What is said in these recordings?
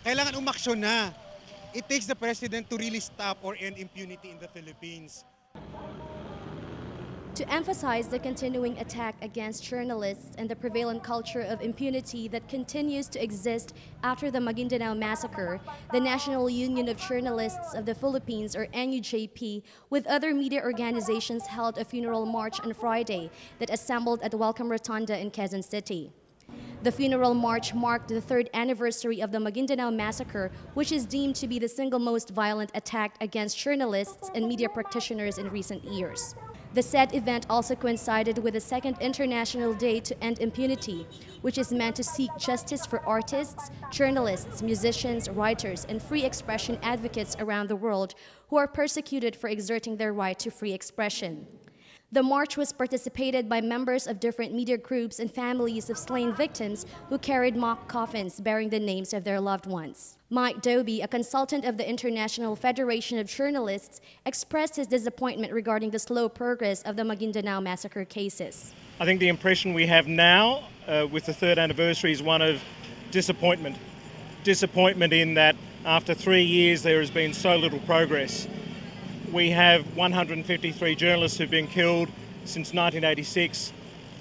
kailangan umaksyon na. It takes the president to really stop or end impunity in the Philippines. To emphasize the continuing attack against journalists and the prevalent culture of impunity that continues to exist after the Maguindanao Massacre, the National Union of Journalists of the Philippines, or NUJP, with other media organizations held a funeral march on Friday that assembled at the Welcome Rotunda in Quezon City. The funeral march marked the third anniversary of the Maguindanao Massacre, which is deemed to be the single most violent attack against journalists and media practitioners in recent years. The said event also coincided with the second International Day to End Impunity, which is meant to seek justice for artists, journalists, musicians, writers, and free expression advocates around the world who are persecuted for exerting their right to free expression. The march was participated by members of different media groups and families of slain victims who carried mock coffins bearing the names of their loved ones. Mike Doby, a consultant of the International Federation of Journalists, expressed his disappointment regarding the slow progress of the Maguindanao Massacre cases. I think the impression we have now with the third anniversary is one of disappointment. Disappointment in that after 3 years there has been so little progress. We have 153 journalists who've been killed since 1986.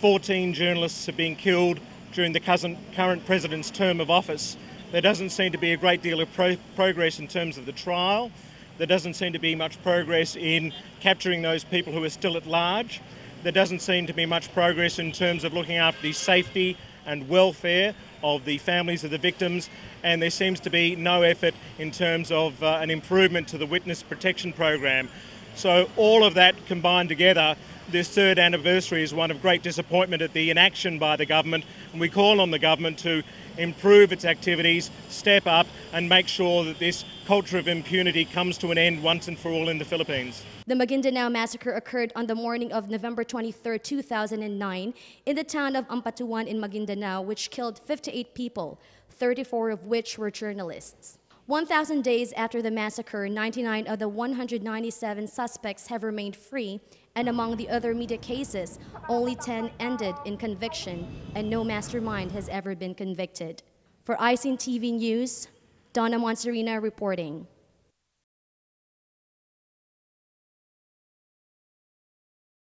14 journalists have been killed during the current president's term of office. There doesn't seem to be a great deal of progress in terms of the trial. There doesn't seem to be much progress in capturing those people who are still at large. There doesn't seem to be much progress in terms of looking after the safety and welfare of the families of the victims, and there seems to be no effort in terms of an improvement to the witness protection program. So all of that combined together, this third anniversary is one of great disappointment at the inaction by the government, and we call on the government to improve its activities, step up and make sure that this culture of impunity comes to an end once and for all in the Philippines. The Maguindanao Massacre occurred on the morning of November 23, 2009 in the town of Ampatuan in Maguindanao, which killed 58 people, 34 of which were journalists. 1,000 days after the massacre, 99 of the 197 suspects have remained free, and among the other media cases, only 10 ended in conviction, and no mastermind has ever been convicted. For ICN TV News, Donna Monserina reporting.